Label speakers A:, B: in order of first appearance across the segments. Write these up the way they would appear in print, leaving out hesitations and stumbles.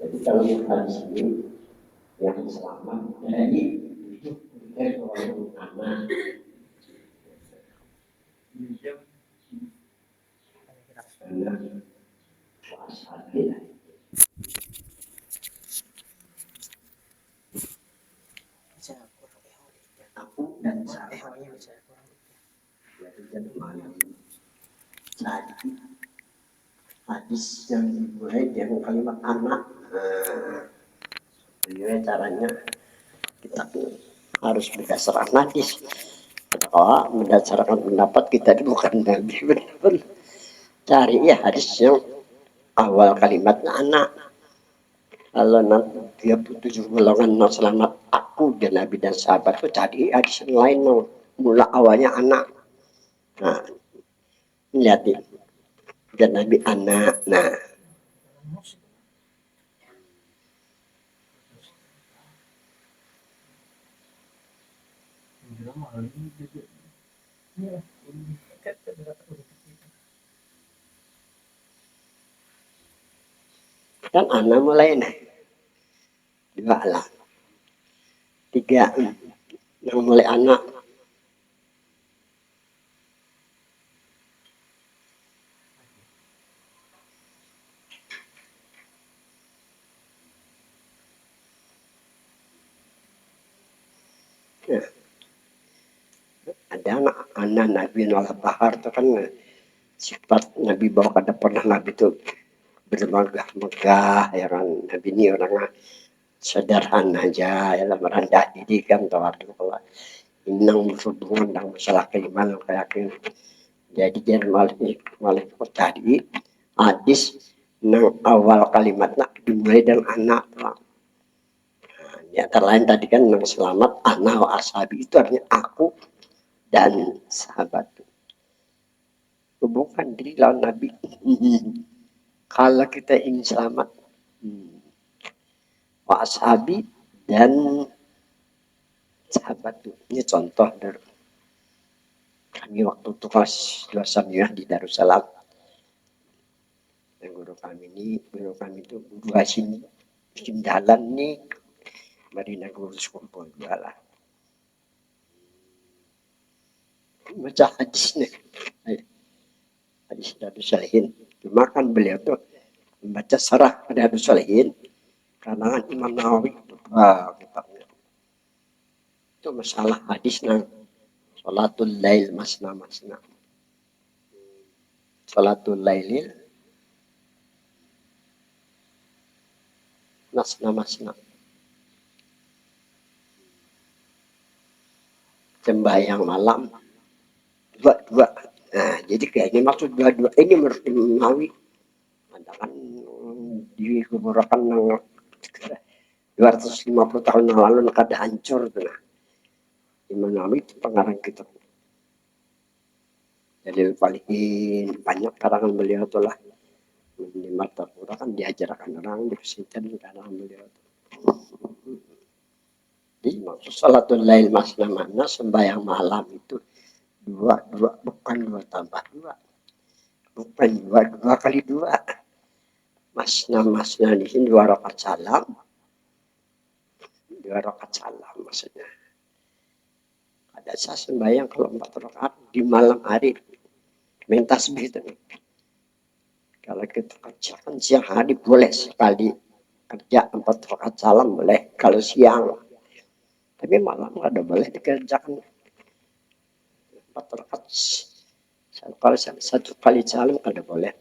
A: Jadi kalau kita di sini yang selamat, jadi itu kita kalau anak anak puasa dia. Aku dan saya jadi malam jadi hadis yang dimulai dengan kalimat anak. Bagaimana caranya kita harus berdasarkan hadis. Kalau berdasarkan pendapat kita ini bukan nabi, benar-benar cari ya hadis yang awal kalimatnya anak. Kalau nanti 37 golongan mau selamat aku dan nabi dan sahabat itu cari hadis yang lain mula awalnya anak. Nah, lihat ini dan nabi anak. Nah, kan anak mulai nih 2 lah 3 yang mulai anak nah, ada anak Nabi Nuh Bahar itu kan sifat Nabi bawa kada pernah Nabi itu bermegah-megah ya kan. Nabi ini orangnya sederhana aja ya merendah diri kan tahu kalau inang berhubungan dengan masalah keimanan kayak gini. Jadi dia malah tadi hadis nang awal kalimatnya dimulai dengan anak. Nah, ya terlain tadi kan nang selamat anak wa ashabi itu artinya aku dan sahabat. Hubungkan diri lawan Nabi. Kalau kita ingin selamat wa ashabi dan sahabat tuh. Ini contoh dari kami waktu itu kelas 2 Samiyah di Darussalam. Yang guru kami itu guru Hasim jalan nih Marina guru sekumpul dua lah. Baca hadis nih. Hadis Riyadhus Shalihin. Cuma kan beliau tuh membaca sarah Riyadhus Shalihin karangan Imam Nawawi itu kitabnya. Itu masalah hadis nang Salatul Lail masna. Salatul Lailil masna. Sembahyang malam dua. Nah, jadi kayaknya maksud dua ini menurut Imam Nawawi. Kan dikuburkan 250 tahun yang lalu kada hancur tuh nah. Imam Nawawi itu pengarang kitab. Jadi paling banyak karangan beliau tuh lah. Di Martapura kan diajarkan orang di pesantren karangan beliau. Jadi maksud salatul lail masna sembahyang malam itu dua bukan 2 tambah 2. Bukan 2 kali 2. Masna di sini 2 rakaat salam. 2 rakaat salam maksudnya. Ada saya sembahyang kalau 4 rakaat di malam hari. Main tasbih itu. Kalau kita kerjakan siang hari boleh sekali kerja 4 rakaat salam boleh kalau siang. Tapi malam ada boleh dikerjakan 4 rakaat. Kalau 1 kali salam ada boleh.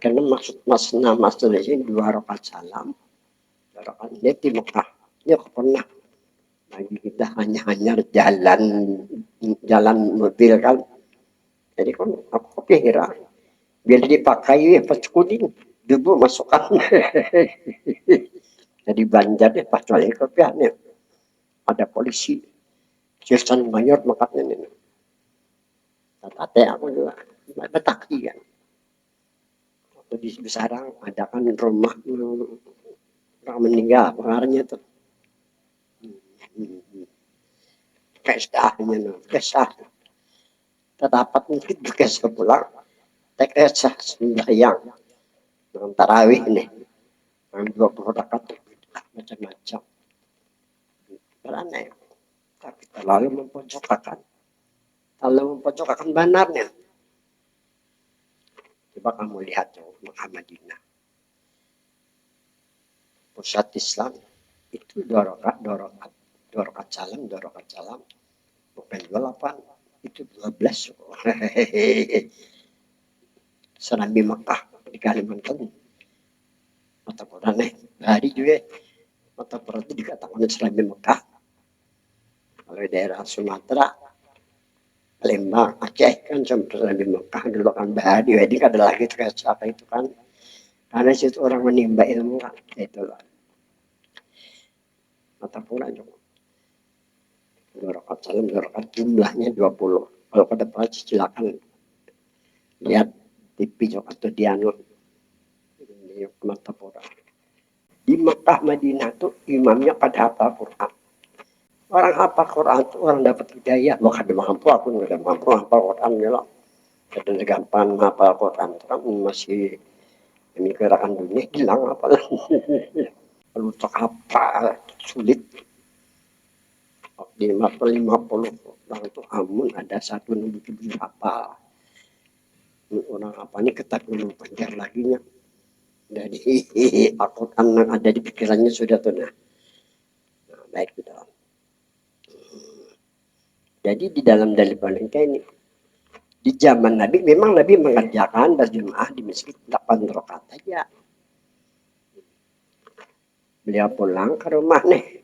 A: Karena maksud masna di sini 2 rakaat salam. 2 rakaat ini di Mekah. Ini aku pernah. Bagi kita hanya jalan mobil kan. Jadi kan aku kira biar dipakai pas kuning debu masukkan. Jadi Banjar deh pas balik kopiannya ada polisi Kirsan Mayor makanya ini. Tante aku juga betaki kan. Waktu di Besarang ada kan rumah orang meninggal pengarangnya tuh. Pestanya pesta. Terdapat mungkin bekas pulang. Tekesah sembahyang dengan tarawih nih. yang 20 rakaat macam-macam. Beraneh, tapi terlalu memojokkan benarnya. Coba kamu lihat tuh Mekah Madinah, pusat Islam itu 2 rakaat salam, bukan 28, itu 12. Serambi Mekah di Kalimantan, mata Quran hari juga mata Quran itu dikatakan serambi Mekah. Kalau daerah Sumatera, Lembang, Aceh kan serambi Mekah dulu kan Bahadi, jadi kan ada lagi terkait apa itu kan, karena situ orang menimba ilmu kan, itu lah. Mata Quran juga 2 rakaat salam, 2 rakaat jumlahnya 20. Kalau pada pas silakan lihat TV atau di mata Quran. Di Mekah Madinah tuh imamnya pada hafal Quran. Orang hafal Quran tuh orang dapat hidayah. Bukan mampu, aku nggak mampu hafal Quran ya lah. Kadang gampang hafal Quran kan masih memikirkan dunia hilang apa kalau untuk apa sulit. Di 50 orang itu amun ada satu lebih hafal. Orang apa ini ketat dulu panjang lagi nya. Dari Al-Quran yang ada di pikirannya sudah tuh nah baik di dalam. Jadi di dalam dalil Bangka ini di zaman Nabi memang Nabi mengerjakan berjemaah di masjid 8 rakaat aja. Beliau pulang ke rumah nih,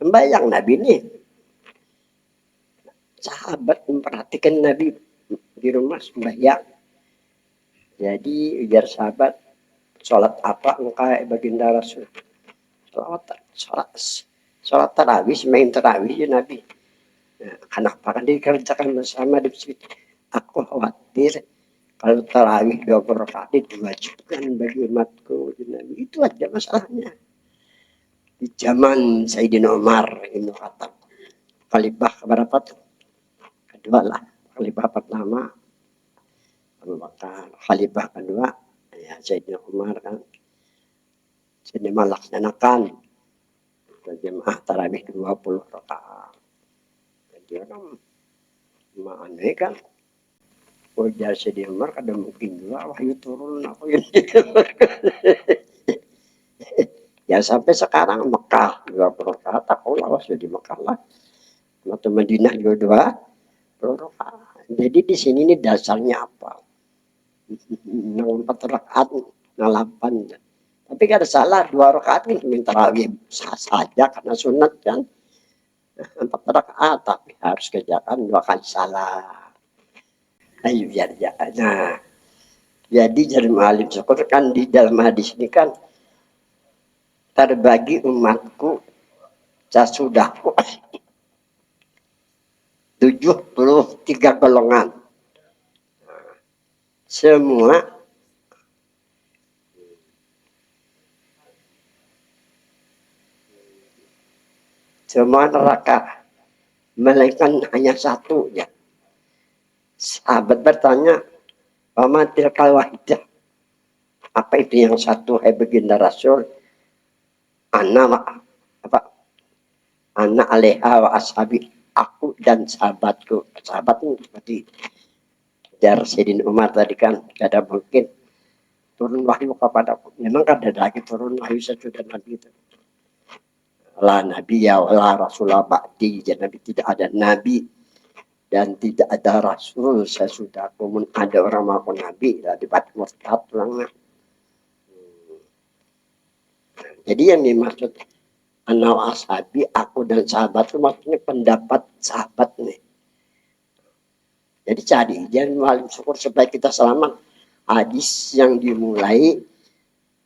A: membayang Nabi nih. Sahabat memperhatikan Nabi di rumah sembahyang. Jadi ujar sahabat, sholat apa engkau baginda Rasul? Sholat tarawih, semain tarawih ya Nabi. Nah, kenapa kan dikerjakan bersama di masjid? Aku khawatir kalau tarawih 20 rakaat diwajibkan bagi umatku. Nabi itu aja masalahnya. Di zaman Sayyidina Umar Ibn Khattab, khalifah keberapa tuh? Kedua lah, khalifah pertama Abu Bakar, khalifah kedua ya Sayyidina Umar kan. Jadi melaksanakan jemaah tarawih 20 rakaat. Jadi orang aneh kan. Ujar Sayyidina Umar kadang mungkin juga wahyu turun aku yang ya sampai sekarang Mekah 20 rakaat aku lawas di Mekah lah. Atau Madinah juga 20 rakaat. Jadi di sini nih dasarnya apa? 4 rakaat, 8. Tapi kan ada salah 2 rakaat kan minta lagi sah saja karena sunat kan. 4 rakaat tapi harus kerjakan 2 kali salah. Ayo biar ya. Nah, jadi jadi alim syukur kan di dalam hadis ini kan terbagi umatku sesudahku 73 golongan. Semua neraka, melainkan hanya satu ya. Sahabat bertanya, "Paman tilkal wahidah?" Apa itu yang satu? Hai baginda Rasul, anak apa? Anak aleha wa ashabi, aku dan sahabatku. Sahabat itu seperti jar Sayyidina Umar tadi kan, ada mungkin turun wahyu kepadaku. Memang kan ada lagi turun wahyu sesudah Nabi itu. La Nabi ya la Rasulullah ba'di. Jadi Nabi tidak ada Nabi dan tidak ada Rasul sesudah aku. Ada orang maupun Nabi lah dibuat murtad ulangnya. Jadi yang dimaksud anak ashabi, aku dan sahabat itu maksudnya pendapat sahabat nih. Jadi cari jangan wali syukur supaya kita selamat. Hadis yang dimulai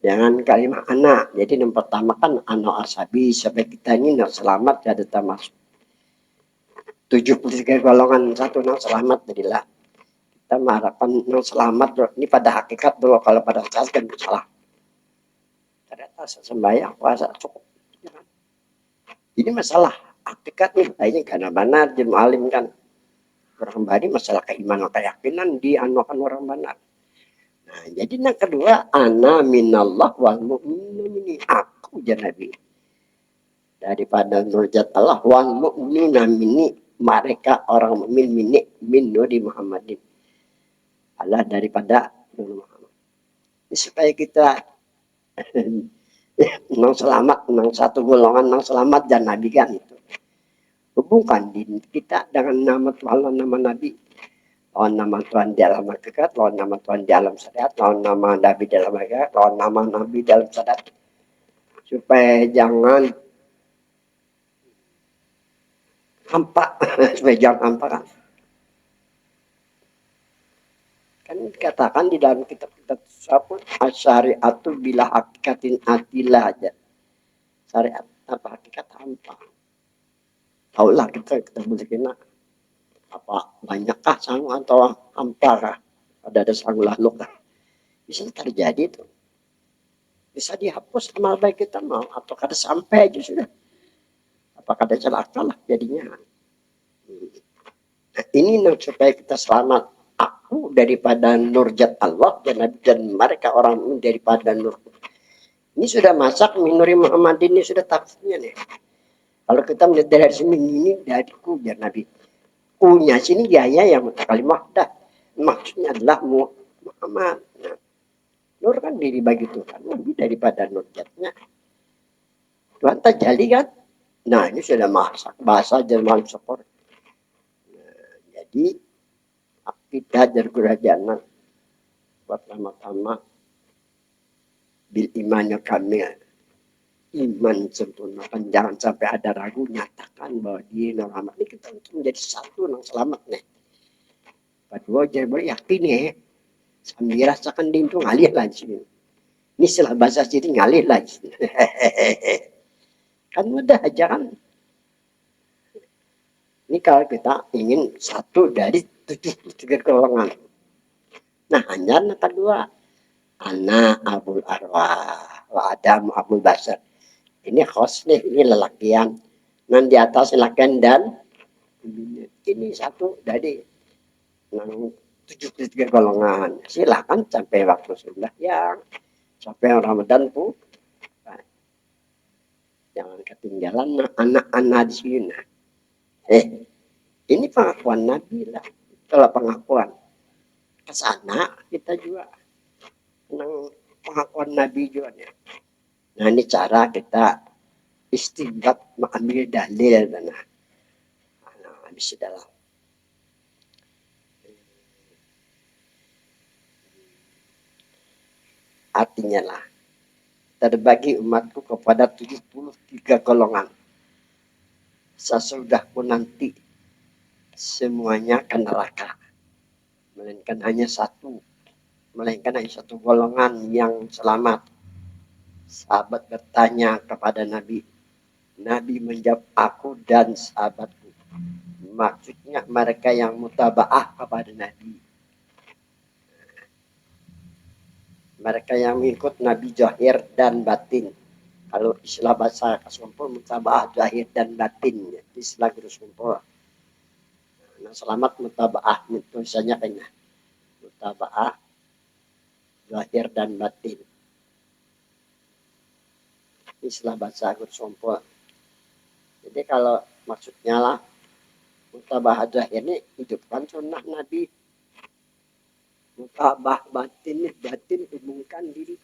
A: dengan kalimat anak. Jadi yang pertama kan anak ashabi supaya kita ini selamat ya ada masuk 73 golongan satu yang selamat jadilah kita mengharapkan yang selamat ini pada hakikat dulu kalau pada saat kan salah ternyata sembahyang puasa cukup ini masalah hakikat nih kayaknya karena benar jemaah alim kan orang bani masalah keimanan keyakinan dianukan orang benar. Nah, jadi yang kedua, ana minallah wal mu'minun, ini aku ya Nabi. Daripada nurjat Allah wal mu'minun, ini mereka orang mukmin min Nuri Muhammadin. Allah daripada Nuri Muhammad. Ini supaya kita nang selamat, nang satu golongan nang selamat dan Nabi kan itu. Hubungkan diri kita dengan nama Tuhan, nama Nabi. Lawan nama Tuhan di alam hakikat, lawan nama Tuhan di alam syariat, lawan nama Nabi dalam hakikat, lawan nama Nabi dalam syariat. Supaya jangan hampa, supaya jangan hampa kan. Kan dikatakan di dalam kitab-kitab tersebut, asyariatu bila hakikatin adilah aja. Syariat apa hakikat hampa. Taulah kita boleh kena apa banyakkah sang atau hampa kah? Ada sang lalu kah? Bisa terjadi tuh. Bisa dihapus amal baik kita mau atau kada sampai aja sudah. Apakah ada celaka lah jadinya. Nah, ini supaya kita selamat. Aku daripada nurjat Allah dan mereka orang daripada nur. Ini sudah masak minuri Muhammad ini sudah tafsirnya nih. Kalau kita melihat dari sini ini dariku ya Nabi. Kunya sini gaya yang kalimat dah. Maksudnya adalah Muhammad. Nah, nur kan diri bagi Tuhan lebih daripada nurjatnya. Tuhan terjadi kan? Nah ini sudah masak bahasa Jerman seperti. Nah, jadi kita berkerajaan pertama-tama bil imannya kami iman sempurna kan jangan sampai ada ragu nyatakan bahwa dia Muhammad ini kita untuk menjadi satu yang selamat nih. Kedua jadi yakin ya sambil rasakan dia itu ngalir lagi ini setelah bahasa sini ngalir lagi kan mudah aja kan ini kalau kita ingin satu dari 73 golongan. Nah hanya yang kedua ana abul arwah wa adam abul basar. Ini khos nih, ini lelakian. Nan di atas lelakian dan ini satu dari 73 golongan. Silakan sampai waktu sudah yang sampai Ramadan pun nah, jangan ketinggalan anak-anak di sini. Nah. Ini pengakuan Nabi lah. Kalau pengakuan ke sana kita juga pengakuan Nabi juga. Nah ini cara kita istinbat mengambil dalil nah habis dalam artinya lah terbagi umatku kepada 73 golongan sesudahku nanti semuanya akan neraka melainkan hanya satu golongan yang selamat. Sahabat bertanya kepada Nabi menjawab aku dan sahabatku. Maksudnya mereka yang mutabaah kepada Nabi. Mereka yang mengikut Nabi zahir dan batin. Kalau istilah bahasa Kasumpul mutabaah zahir dan batin. Istilah Guru Sumpul. Nah, selamat mutabaah tulisannya kayaknya. Mutabaah zahir dan batin. Istilah bahasa Guru Sumpul. Jadi kalau maksudnya lah mutabah zahir ini hidupkan sunnah Nabi. Mutabah batin hubungkan diri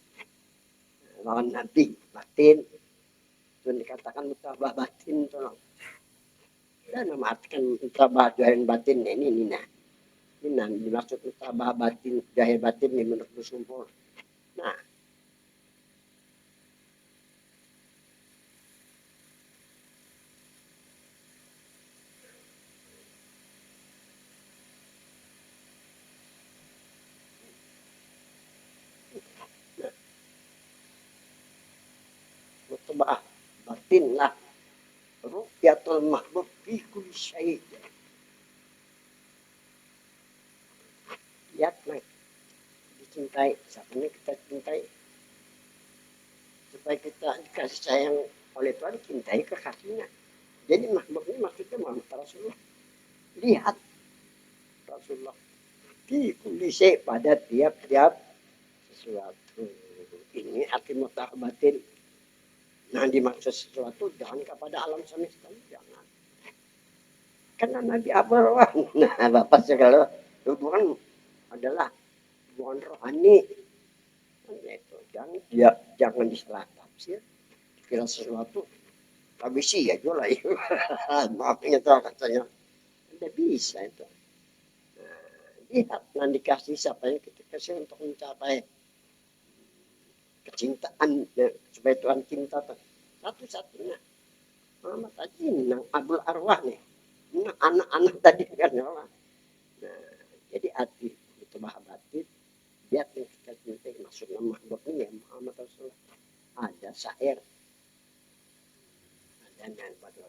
A: lawan Nabi batin itu dikatakan mutabah batin tolong dan memartikan mutabah zahir batin ini nah ini dimaksud mutabah batin zahir batin ini menurut Sumpul. Nah mutabah batin lah ru'yatul mahbub fi kulli syai'. Lihat nah dicintai siapa ini kita cintai supaya kita dikasih sayang oleh Tuhan cintai kekasihnya. Jadi mahbub ini maksudnya Muhammad Rasulullah. Lihat Rasulullah di kondisi pada tiap-tiap sesuatu. Ini arti mutlak batin. Nah, dimaksud sesuatu jangan kepada alam semesta, jangan. Karena Nabi Abraham, nah Bapak segala hubungan adalah hubungan rohani. Itu jangan disalah tafsir. Kira sesuatu tapi sih ya jual ya. Maaf itu katanya. Tidak bisa itu. Lihat nanti dikasih siapa yang kita kasih untuk mencapai kecintaan supaya Tuhan cinta satu-satunya Muhammad Ajin yang Abdul Arwah nih anak-anak tadi kan ya Allah. Nah, jadi hati itu bahabatit dia kita cinta maksud nama makhluknya Muhammad Rasulullah ada syair ada yang pada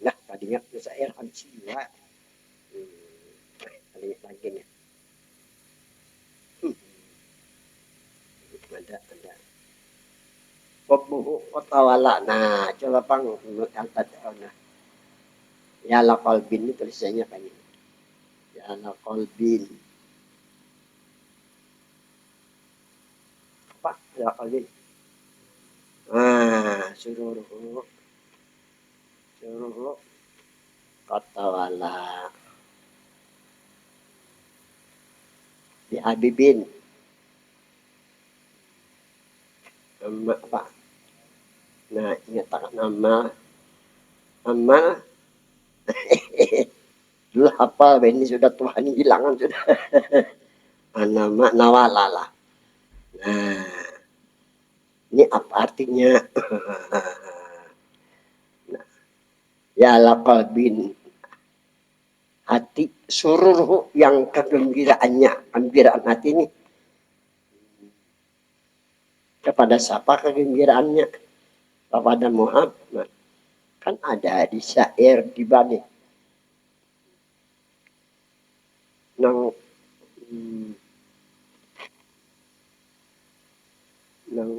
A: nah tadinya itu syair habis jiwa tadinya lagi nih ada Wabuhu kotawala. Nah, coba pang angkat nah. Ya la qalbin ini tulisannya kayak gini. Ya la qalbin. Apa? Ya qalbin. Ah, suruh kotawala. Di Habibin. Nama apa? Nah, ingat nama dulu hafal ini sudah Tuhan hilangan sudah. Nama Nawalala. Nah, ini apa artinya? Nah, ya laqalbin hati suruh yang kegembiraannya, kegembiraan hati ini kepada siapa kegembiraannya? Kepada Muhammad. Kan ada di syair di Bani. Nang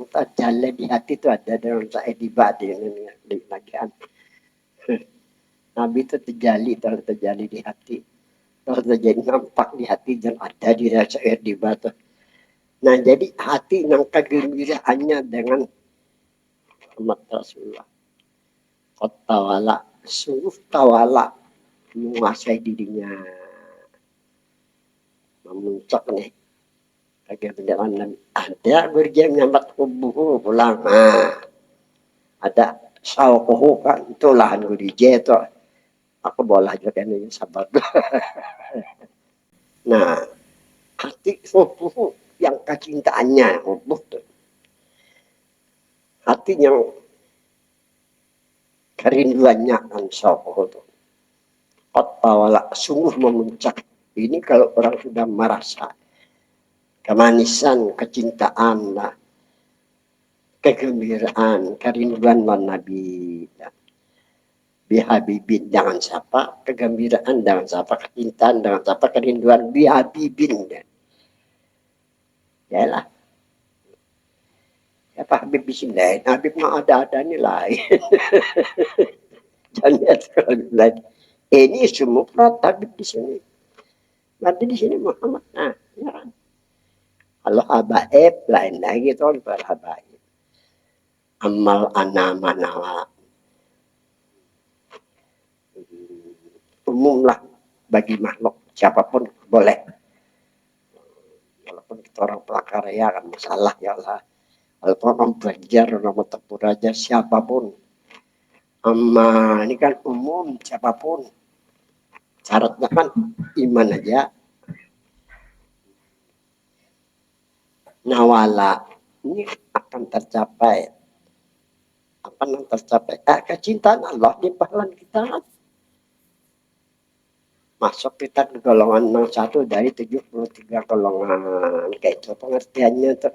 A: tajalle di hati itu ada dalam syair di Bani di bagian. Nabi itu terjali di hati. Terjadi nampak di hati dan ada di syair di batu. Nah jadi hati yang kegembiraannya dengan Muhammad Rasulullah. Kotawala, sungguh tawala menguasai dirinya. Memuncak nih. Kegembiraan Nabi. Ada berjam nyambat kubuhu pulang. Nah, ada saukuhu kan. Itu lahan gurije itu. Aku boleh juga ini sabar. Nah, hati kubuhu yang kecintaannya. Kubuh tuh. Hati yang kerinduannya kan saukuhu tuh. Kotawala sungguh memuncak. Ini kalau orang sudah merasa kemanisan, kecintaan, lah, kegembiraan, kerinduan Nabi. Bihabibin jangan siapa, kegembiraan jangan siapa, kecintaan jangan siapa, kerinduan bihabibin. Ya lah. Siapa Habib di sini lain? Habib mah ada ini lain. Jangan lihat kalau lain. Ini semua Habib di sini. Berarti di sini Muhammad. Nah, ya kan? Kalau habaib lain lagi tuh berhabaib. Amal anama nawa. Umum lah bagi makhluk siapapun boleh. Walaupun kita orang prakarya kan masalah ya Allah. Walaupun orang belajar orang tempur aja siapapun. Ini kan umum siapapun. Syaratnya kan iman aja. Nawala ini akan tercapai. Apa yang tercapai? Kecintaan Allah di pahalan kita. Masuk kita ke golongan 01 dari 73 golongan. Kayak itu pengertiannya tuh.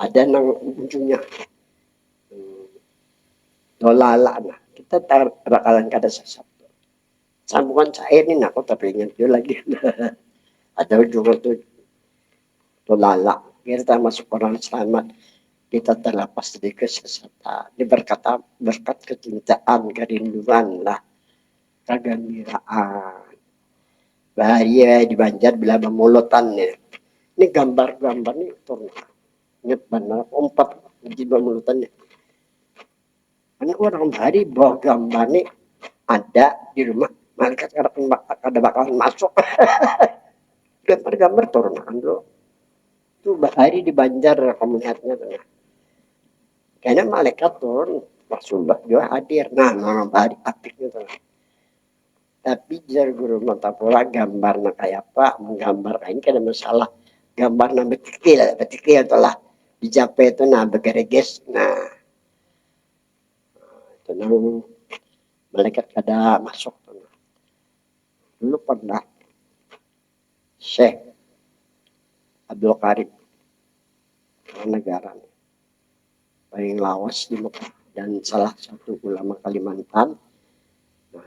A: Ada yang ujungnya dolala. Nah, kita bakalan kada sesat. Sambungan cair ini aku tapi ingat dia lagi. Ada ujungnya tuh dolala. Kita masuk orang selamat. Kita terlepas dari kesesatan. Ini berkat kecintaan, kerinduan lah, kegembiraan. bahaya di Banjar bila memulutannya. Ini gambar-gambar nih turun. Ingat benar empat di memulutannya. Ini orang hari bawa gambar nih ada di rumah malaikat ada bakalan masuk. Gambar-gambar turunan dulu. Itu bahari di Banjar kamu lihatnya tuh. Kayaknya malaikat turun Rasulullah juga hadir. Nah, nama bahari aktifnya tuh. Tapi jar guru mata pula gambarnya kayak apa, menggambar ini kan ada masalah. Gambarnya betikil itulah. Di Jape itu nah begereges. Nah, itu nang malaikat kada masuk. Dulu pernah Syekh Abdul Karim negara paling lawas di Mekah dan salah satu ulama Kalimantan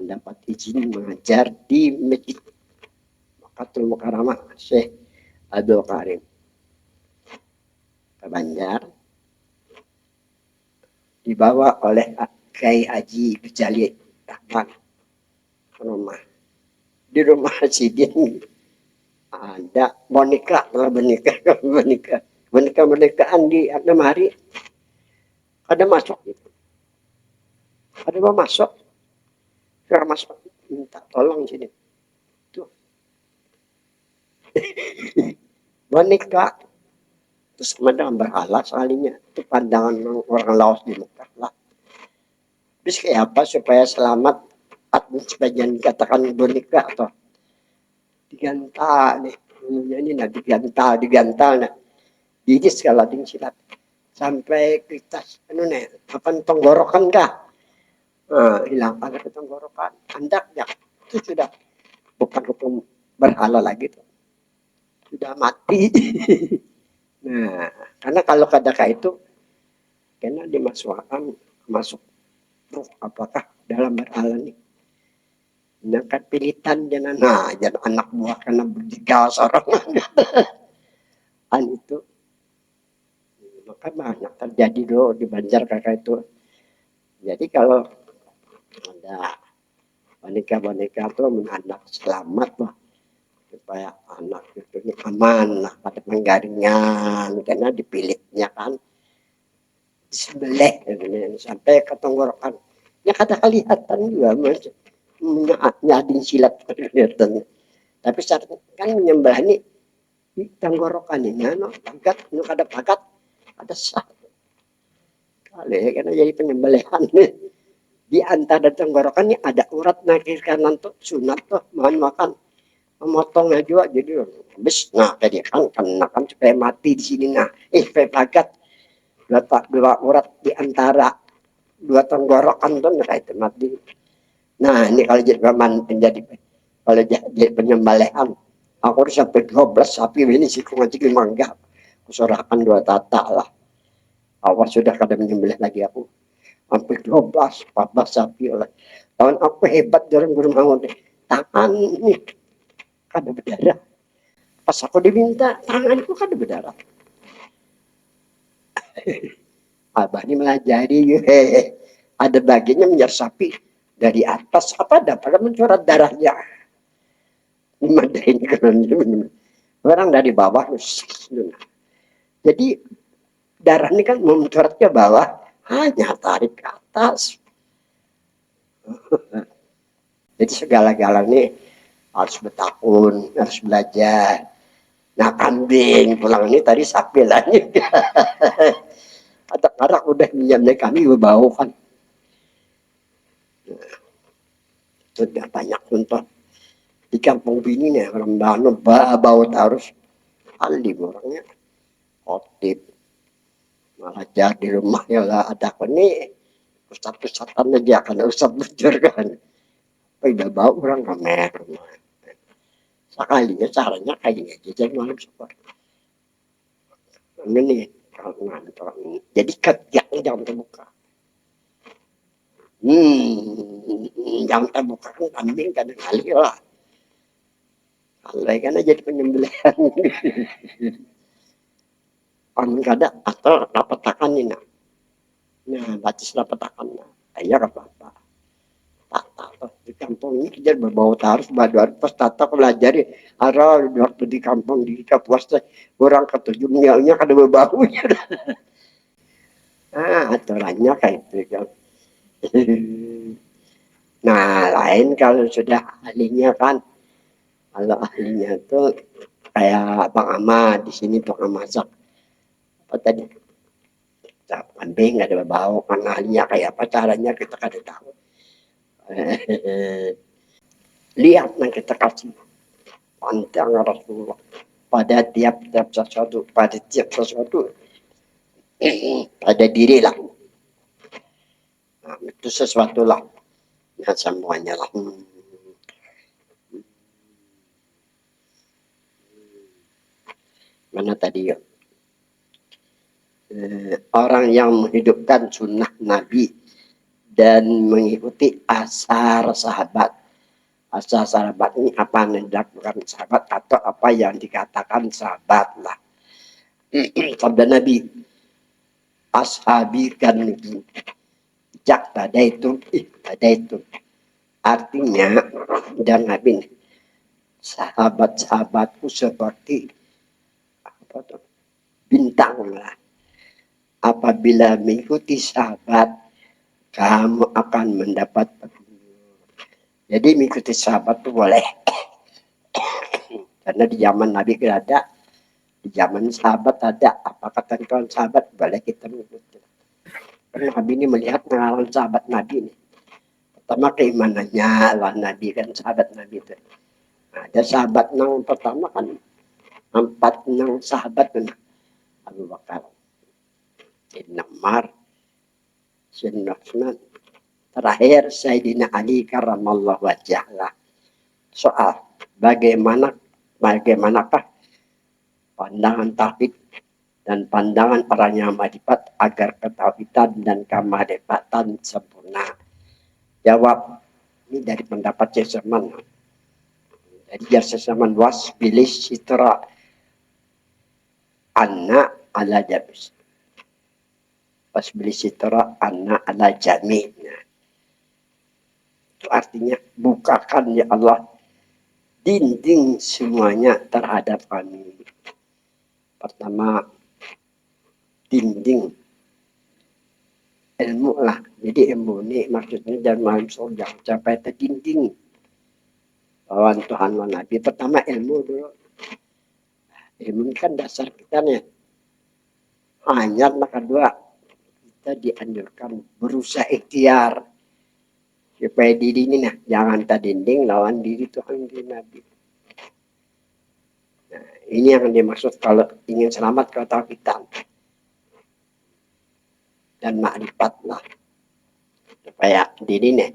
A: dapat izin mengajar di Masjid Makatul Mukarramah Syekh Abdul Karim ke Banjar dibawa oleh Kiai Haji Gejali Rahman rumah di rumah Sidin ada boneka bonekaan di lemari ada masuk gitu ada mau masuk kira masuk minta tolong sini tuh boneka terus mana berhala sekalinya itu pandangan orang Laos di Mekah lah terus kayak apa supaya selamat atau sebagian dikatakan boneka atau digantal nih ini nah digantal nah jadi segala ding silat sampai kita nih apa tenggorokan kah hilang pada tenggorokan andak ya itu sudah bukan hukum berhala lagi tuh sudah mati. Nah karena kalau kadaka itu karena dimasukkan masuk ruh apakah dalam berhala nih sedangkan pilihan jangan jangan anak buah karena bertiga seorang itu maka banyak terjadi dulu di Banjar kakak itu jadi kalau ada boneka tuh anak selamat lah supaya anak itu aman lah pada penggaringan karena dipilihnya kan disembelih sampai ke tenggorokan ya kata kelihatan juga nyadin silat kelihatan tapi saat kan menyembelih ini di tenggorokan ini no pagat no ada pagat ada sah kali karena jadi penyembelihan di antara tenggorokan ini ada urat nakir kanan tuh sunat tuh mohon makan memotongnya juga jadi habis nah tadi kan supaya mati di sini nah pagat dua urat di antara dua tenggorokan tuh nah itu mati nah ini kalau jadi menjadi kalau jadi penyembelihan aku udah sampai 12 sapi ini sih aku ngaji mangga aku sorahkan 2 tata lah awas sudah kada menyembelih lagi aku sampai 12 14 sapi oleh tahun aku hebat dalam guru bangun tangan ini kada berdarah pas aku diminta tanganku kada berdarah abah ini melajari ada bagiannya menjadi sapi dari atas apa dapat mencoret darahnya dimadain orang dari bawah jadi darah ini kan mencoret ke bawah hanya tarik ke atas jadi segala-galanya harus bertakun harus belajar nah kambing pulang ini tadi sapi lah anak-anak udah minjamnya kami berbau kan sudah banyak contoh di kampung bini nih orang Bano bau harus alim orangnya khotib malah jadi rumahnya lah ada ini ustad-ustadan aja kan ustad bujur kan udah bau orang kamer sekalinya caranya kayak gitu jadi malam syukur ini jadi kerjanya jangan terbuka jangan terbuka kan kambing kadang kali lah kalau kan jadi penyembelihan orang kada atau dapat takan ini nah bacis dapat takan ya apa apa di kampung ini kita berbau tarus badan pas tata pelajari arah waktu di kampung di Kapuas orang ketujuh mialnya kada berbaunya. Aturannya kayak itu kan. Nah, lain kalau sudah ahlinya kan. Kalau ahlinya tuh kayak Bang Ahmad di sini tukang masak. Apa tadi? Kambing nggak ada bau. Kan ahlinya kayak apa caranya kita kada tahu. Lihat yang kita kasih pantang Rasulullah pada tiap-tiap sesuatu, pada tiap sesuatu, pada diri lah. Nah, itu sesuatu lah. Ya, semuanya lah. Mana tadi ya? Orang yang menghidupkan sunnah Nabi dan mengikuti asar sahabat. Asar sahabat ini apa yang dilakukan sahabat atau apa yang dikatakan sahabat lah. Sabda Nabi, ashabi kan jak pada itu. Artinya dan Nabi sahabat-sahabatku seperti apa tuh, bintang lah. Apabila mengikuti sahabat, kamu akan mendapat petunjuk. Jadi mengikuti sahabat itu boleh. Karena di zaman Nabi ada, di zaman sahabat ada. Apa kata kawan sahabat, boleh kita mengikuti. Karena Nabi ini melihat pengalaman sahabat Nabi ini. Pertama keimanannya lah Nabi kan, sahabat Nabi itu. Nah, ada sahabat yang pertama kan, 4 sahabat kan. Abu Bakar, Sayyidina Umar, Sayyidina Utsman, terakhir Sayyidina Ali karramallahu wajhah. Soal bagaimanakah pandangan tauhid dan pandangan orang yang marifat agar ketauhidan dan kemarifatan sempurna. Jawab, ini dari pendapat Syekh. Jadi Syekh was pilih sitra anna ala jabis. Pas beli sitra anna ala jami. Nah, itu artinya bukakan ya Allah dinding semuanya terhadap kami. Pertama, dinding ilmu lah. Jadi ilmu ini maksudnya jangan main surga sampai ke dinding. Lawan Tuhan lawan Nabi. Pertama ilmu dulu. Ilmu kan dasar kita nih. Hanya kedua, kita dianjurkan berusaha ikhtiar supaya diri ini nah jangan terdinding lawan diri Tuhan di Nabi. Nah, ini yang dimaksud kalau ingin selamat ke tauhidan dan makrifat lah supaya diri nih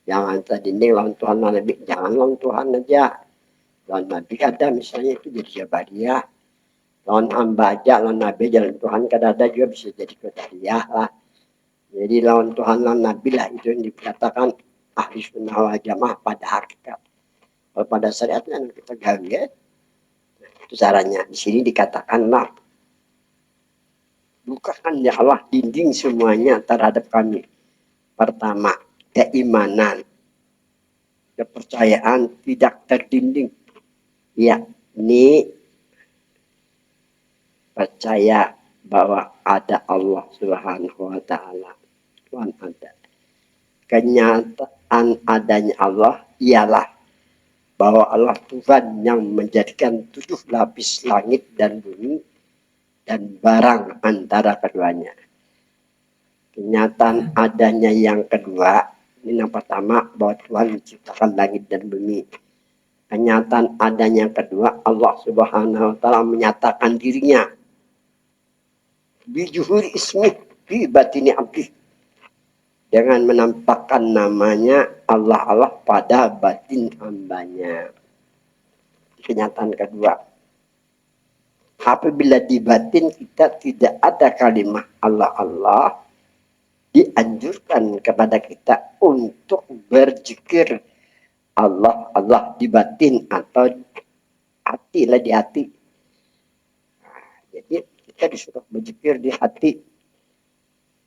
A: jangan terdinding lawan Tuhan Nabi, jangan lawan Tuhan aja, lawan Nabi ada misalnya itu jadi jabariah, lawan hamba aja lawan Nabi jalan Tuhan kadang-kadang juga bisa jadi qadariyah lah. Jadi lawan Tuhan lawan Nabi lah itu yang dikatakan ahli sunnah wal jamaah pada hakikat. Kalau pada syariatnya kita gawe, itu caranya. Di sini dikatakan lah, bukakan ya Allah dinding semuanya terhadap kami. Pertama, keimanan, kepercayaan tidak terdinding. Ya, ini percaya bahwa ada Allah Subhanahu wa taala. Tuhan ada. Kenyataan adanya Allah ialah bahwa Allah Tuhan yang menjadikan 7 lapis langit dan bumi dan barang antara keduanya. Kenyataan adanya yang kedua, ini yang pertama bahwa Tuhan menciptakan langit dan bumi. Kenyataan adanya yang kedua, Allah Subhanahu wa taala menyatakan dirinya bijuhuri ismi bi batini abdi, dengan menampakkan namanya Allah pada batin hambanya. Kenyataan kedua, apabila di batin kita tidak ada kalimat Allah, dianjurkan kepada kita untuk berzikir Allah di batin atau hati lah di hati. Nah, jadi kita disuruh berzikir di hati.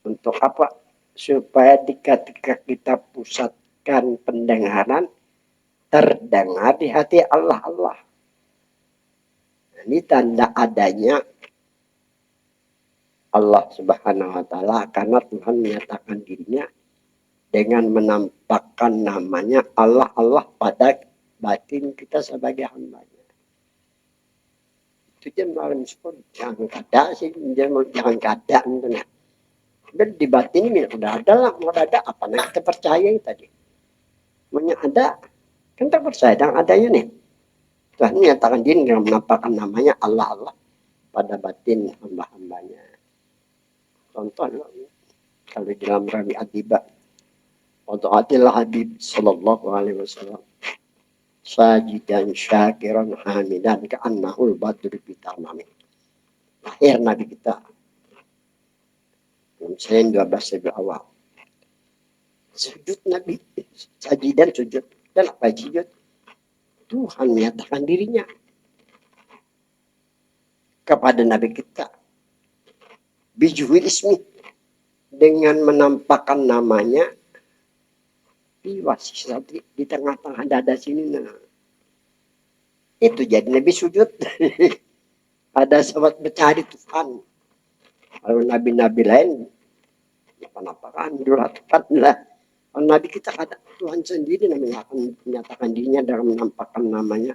A: Untuk apa? Supaya ketika kita pusat memberikan pendengaran terdengar di hati Allah. Ini tanda adanya Allah Subhanahu wa Ta'ala, karena Tuhan menyatakan dirinya dengan menampakkan namanya Allah pada batin kita sebagai hambanya. Itu dia malam sepuluh jangan kada sih, jangan kada gitu nah. Dan di batin ini udah ada lah, mau ada apa yang kita percaya tadi. Maunya ada, kan kita percaya dengan adanya nih. Tuhan menyatakan diri dengan menampakkan namanya Allah pada batin hamba-hambanya. Contoh kalau di dalam Rabi Adiba, untuk Adillah Habib Sallallahu Alaihi Wasallam, sajidan syakiran hamidan ka'annahul badru bitamami. Lahir Nabi kita Senin 12 Rabiul Awal. Sujud Nabi, sajidan sujud. Dan apa sujud? Tuhan menyatakan dirinya kepada Nabi kita. Bijuhil ismi, dengan menampakkan namanya di di tengah-tengah dada sini. Nah, itu jadi Nabi sujud. Ada sahabat mencari Tuhan. Kalau nabi-nabi lain, apa-apaan durhaka lah. Kalau Nabi kita kata Tuhan sendiri namanya akan menyatakan dirinya dengan menampakkan namanya.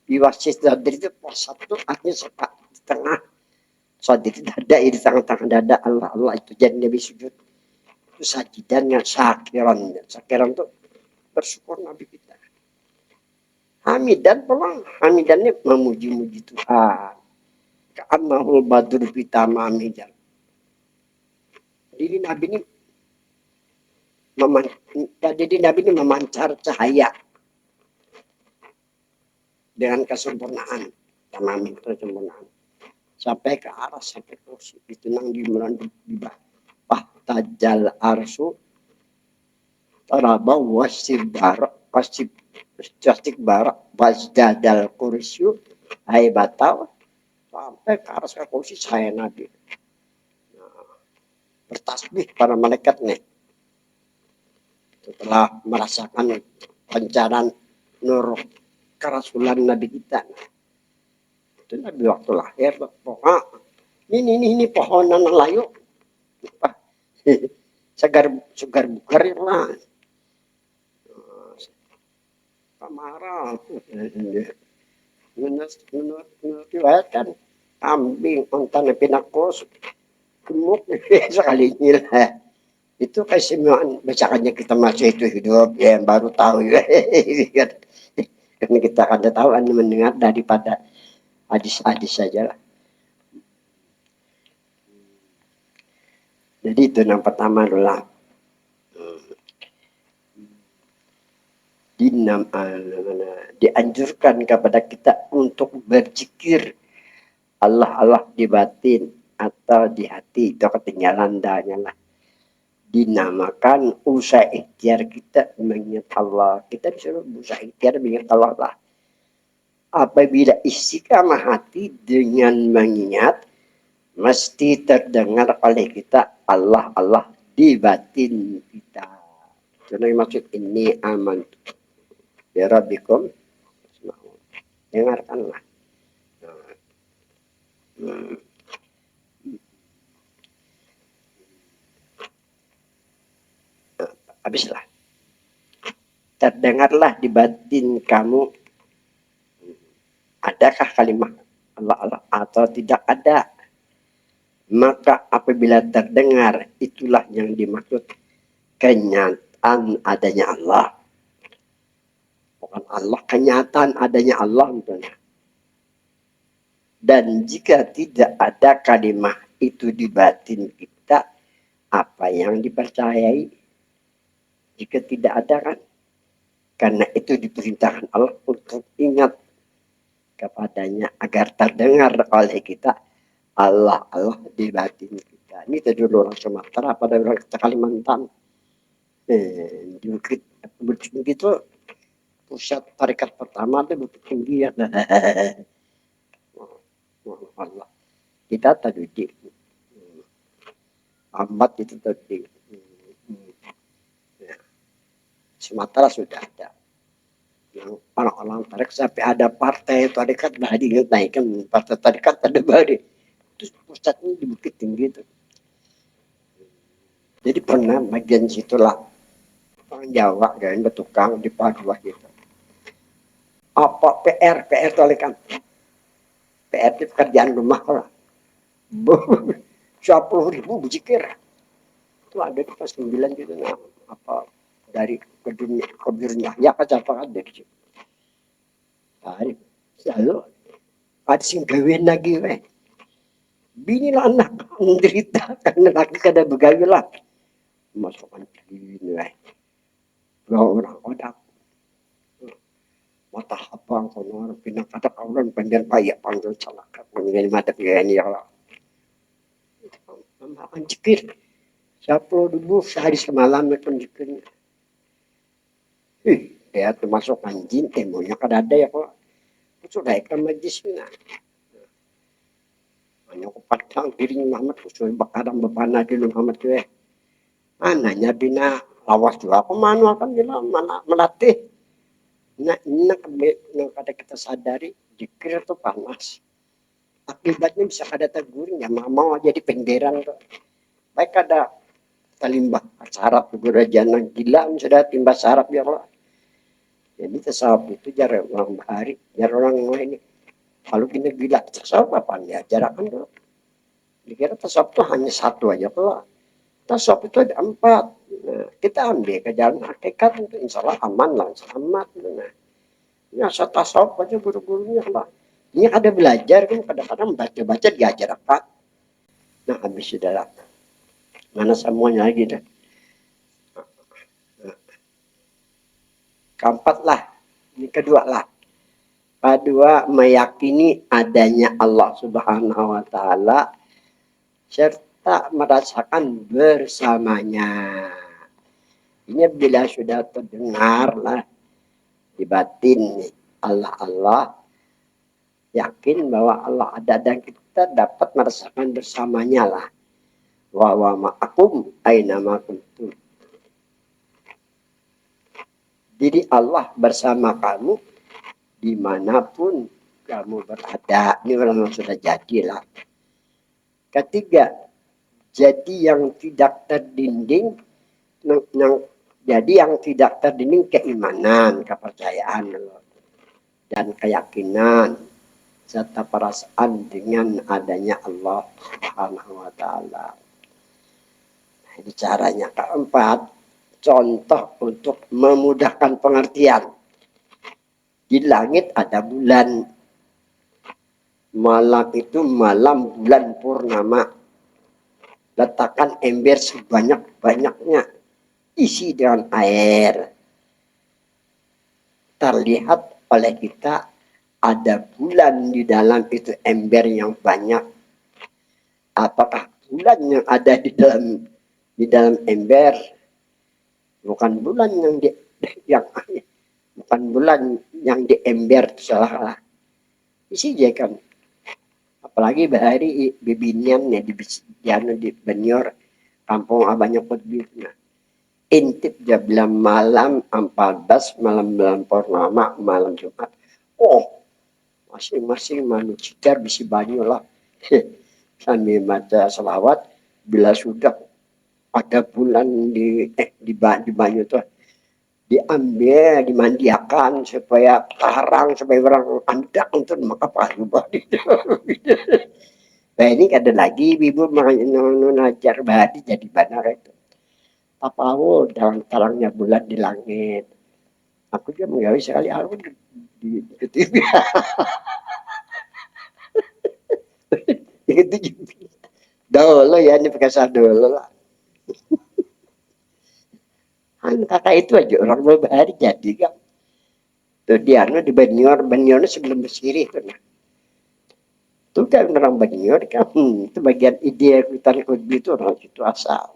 A: Biwasis dari itu satu artinya sekat di tengah. Sadri dada di tengah-tengah dada Allah itu jadi Nabi sujud. Itu sajidan yang syakiran. Syakiran itu bersyukur Nabi kita. Hamidan pulang. Hamidannya memuji-muji Tuhan. Ka'annahul badru bitamami. Jadi Nabi ini memancar cahaya dengan kesempurnaan, tamami kesempurnaan, sampai ke arah sampai kursi itu nang di tajal arsu taraba wasib barak wasib barak wasdadal kursiu hai batal sampai ke arah kursi saya Nabi. Bertasbih para malaikat nih setelah merasakan pancaran nur kerasulan Nabi kita. Itu Nabi waktu lahir, pokoknya ini pohonan layu segar bugar lah. Kamara menurut riwayat kan kambing ontan pinakos gemuk sekali lah. Itu keistimewaan bacaannya kita masih itu hidup ya, yang baru tahu ya. Karena kita kada tahu mendengar daripada hadis-hadis saja lah. Jadi itu yang pertama adalah dianjurkan kepada kita untuk berzikir Allah di batin atau di hati, itu ketinggalan dahnya lah. Dinamakan usaha ikhtiar kita mengingat Allah. Kita disuruh usaha ikhtiar mengingat Allah lah. Apabila istiqamah hati dengan mengingat, mesti terdengar oleh kita Allah di batin kita. Itu yang maksud ini aman. Ya Rabbikum, dengarkanlah. Habislah. Terdengarlah di batin kamu. Adakah kalimat Allah atau tidak ada? Maka apabila terdengar, itulah yang dimaksud kenyataan adanya Allah. Bukan Allah, kenyataan adanya Allah. Dan jika tidak ada kalimat itu di batin kita, apa yang dipercayai? Jika tidak ada kan? Karena itu diperintahkan Allah untuk ingat kepadanya agar terdengar oleh kita Allah di batin kita. Ini tadi dulu orang Sumatera pada orang Kalimantan. Begitu pusat tarikat pertama itu Bukit Tinggi ya. Allah. Kita tadi amat itu tadi. Sumatera sudah ada. Yang orang-orang tarik sampai ada partai tarikat lah dinaikkan partai tarikat ada baru. Terus pusatnya di Bukit Tinggi itu. Jadi pernah bagian situlah orang Jawa dan bertukang di Padua gitu. Apa PR tarikat? PR itu pekerjaan rumah lah. 10.000 berzikir. Itu ada di kelas 9 gitu nah apa dari kedurnya ya apa ada di situ. Hari lalu ada sing gawin lagi weh. Bini lah anak menderita karena laki kada begawi lah. Masukkan gini weh. Orang odak. Mata habang kono pinang kata kaulan panjang payak panggil salah mengenai mata ini ya Allah. Makan cikir. 10.000 sehari semalam itu cikirnya. Dia termasuk anjing temunya kada ada ya kok. Sudah ikan majisnya. Hanya ko padang diri Muhammad usul bakaran bebana di Muhammad tu ananya bina lawas juga aku manu akan bilang mana melatih. Nah, yang kada kita sadari jikir itu panas. Akibatnya bisa kada tegurnya mau jadi penderan tuh. Baik ada talimbah sarap gurajana gila sudah timbah sarap ya Allah. Jadi tasawuf itu jar orang bahari, jar orang ini. Kalau kita gila tasawuf apa ya jarakan dulu. Dikira tasawuf itu hanya satu aja kalau tasawuf itu ada 4. Nah, kita ambil ke jalan hakikat itu insya Allah aman lah, selamat. Nah, ya tasawuf aja guru-gurunya lah. Ini ada belajar kan kadang-kadang baca-baca diajar apa. Nah habis sudah lah. Mana semuanya lagi dah. Nah, keempat lah, ini kedua lah. Kedua meyakini adanya Allah Subhanahu Wa Taala serta merasakan bersamanya. Ini bila sudah terdengar lah di batin Allah yakin bahwa Allah ada dan kita dapat merasakan bersamanya lah. Wa ma'akum aina ma kuntum. Jadi Allah bersama kamu dimanapun kamu berada. Ini orang yang sudah jadilah. Ketiga, jadi yang tidak terdinding, yang tidak terdinding keimanan, kepercayaan dan keyakinan serta perasaan dengan adanya Allah Subhanahu Wa Taala. Ini caranya. Keempat, contoh untuk memudahkan pengertian. Di langit ada bulan. Malam itu malam bulan purnama. Letakkan ember sebanyak-banyaknya. Isi dengan air. Terlihat oleh kita ada bulan di dalam itu ember yang banyak. Apakah bulan yang ada di dalam ember bukan bulan bukan bulan yang di ember salah isi je kan apalagi bahari bibinian ya di Benyor kampung abahnya Kutbitna intip jam malam 14 malam bulan purnama malam Jumat masing-masing manusia bisa banyak lah sambil baca selawat bila sudah ada bulan di banyu tuh diambil dimandiakan supaya karang supaya orang andak untuk maka payu badi. Nah ini ada lagi ibu mengajar badi jadi benar itu. Papawo dalam terangnya bulan di langit. Aku juga menggawe sekali aku di TV. Itu dulu ya ini pakai dulu lah. Kakak itu aja orang berbahari jadi kan. Tuh dia di Benyor sebelum bersiri itu nah. Itu kan orang Benyor kan itu bagian ide hutan Kudbi itu orang situ asal.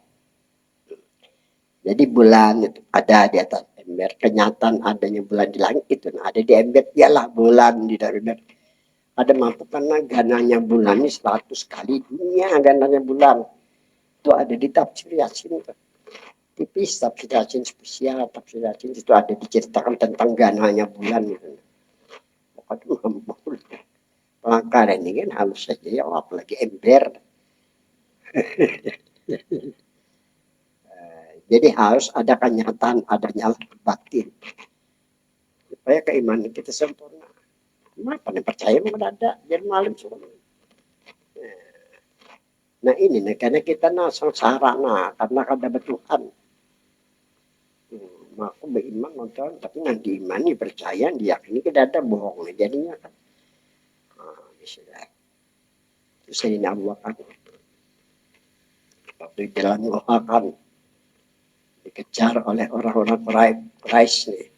A: Jadi bulan itu ada di atas ember. Kenyataan adanya bulan di langit itu nah, ada di ember ialah bulan di dalam ember. Ada mampu karena gananya bulan ini 100 kali dunia gananya bulan. Itu ada di tafsir Yasin itu. tipis, tafsir Yasin spesial. Tafsir Yasin itu ada diceritakan tentang gananya bulan gitu. Aduh, ampun. Pelangkar ini kan halus saja ya, apalagi ember. Jadi harus ada kenyataan adanya batin supaya keimanan kita sempurna. Kenapa nih percaya mendadak jadi malam semua? Nah ini nih karena kita sengsara karena ada Tuhan. Maka beriman nonton tapi nanti imani percaya diyakini tidak ada bohong jadinya kan. Bisa. Terus ini Abu Bakar waktu jalan akan dikejar oleh orang-orang Quraisy nih.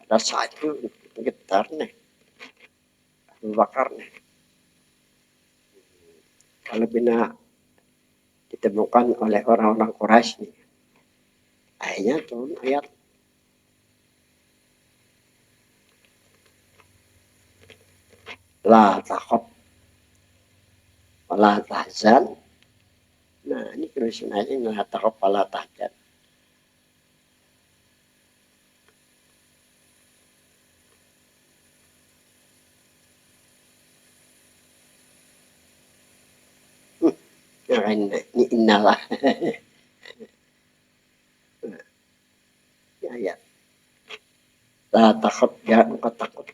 A: Ada satu getar nih Abu Bakar nih. Kalau bina ditemukan oleh orang-orang Quraisy nih. Akhirnya turun ayat la takhaf wala tahzan. Nah ini tulisan ayatnya la takhaf wala tahzan. Ini innalah. Ya. La takhaf jangan engkau takut.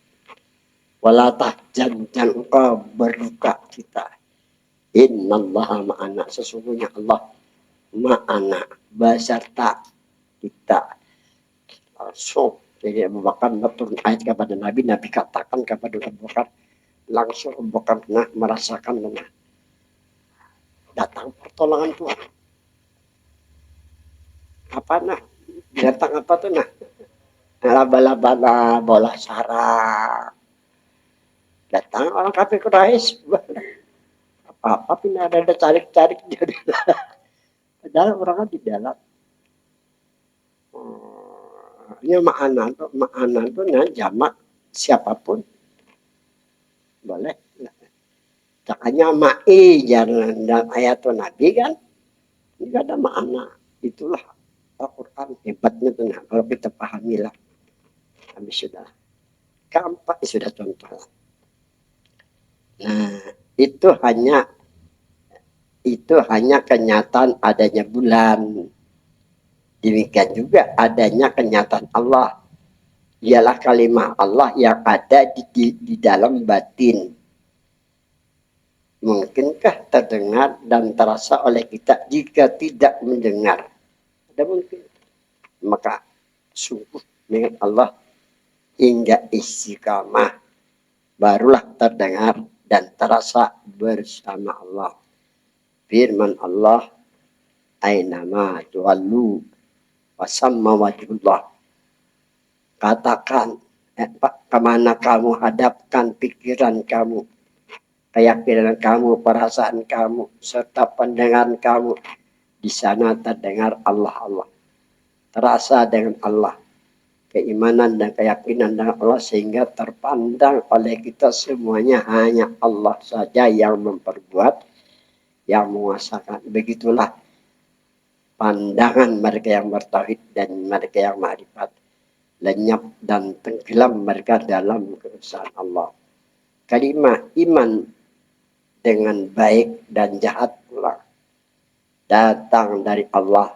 A: Wala tahzan jangan engkau berduka cita. Innallaha ma'ana sesungguhnya Allah ma'ana beserta kita. Langsung jadi Abu Bakar turun ayat kepada Nabi, Nabi katakan kepada Abu Bakar, langsung Abu Bakar merasakan datang pertolongan Tuhan. Apa nah? Datang apa tuh nah? Laba-laba bola sarang. Datang orang kafir Quraisy. Apa pindah ada cari-cari jadi. Padahal orangnya di dalam. Ini ma'anan tuh nah jamak siapapun. Boleh. Makanya ma'i jangan dalam ayat Nabi kan. Ini ada makna. Itulah Al-Quran hebatnya tuh nah, kalau kita pahami lah. Habis sudah keempat sudah contoh. Nah itu hanya kenyataan adanya bulan. Demikian juga adanya kenyataan Allah. Ialah kalimat Allah yang ada di dalam batin. Mungkinkah terdengar dan terasa oleh kita jika tidak mendengar? Ada mungkin. Maka sungguh dengan Allah hingga istiqamah barulah terdengar dan terasa bersama Allah. Firman Allah, ainama tuwallu wasamma wajhullah. Katakan, kemana kamu hadapkan pikiran kamu, keyakinan kamu, perasaan kamu, serta pandangan kamu, di sana terdengar Allah. Terasa dengan Allah. Keimanan dan keyakinan dengan Allah sehingga terpandang oleh kita semuanya hanya Allah saja yang memperbuat, yang menguasakan. Begitulah pandangan mereka yang bertauhid dan mereka yang ma'rifat. Lenyap dan tenggelam mereka dalam keesaan Allah. Kalimat iman dengan baik dan jahat pula datang dari Allah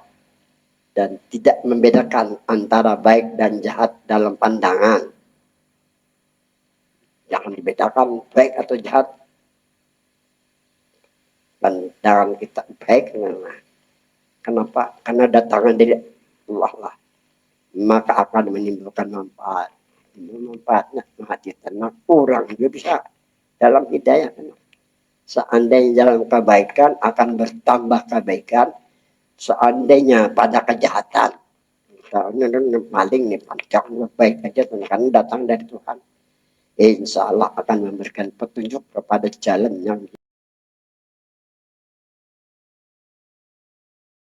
A: dan tidak membedakan antara baik dan jahat dalam pandangan. Jangan dibedakan baik atau jahat. Pandangan kita baik. Kenapa? Karena datangan dari Allah lah. Maka akan menimbulkan manfaat. Manfaatnya hati tenang. Kurang juga bisa dalam hidayah. Seandainya dalam kebaikan akan bertambah kebaikan. Seandainya pada kejahatan, maling nih pancak baik aja kan datang dari Tuhan. Insya Allah akan memberikan petunjuk kepada jalan yang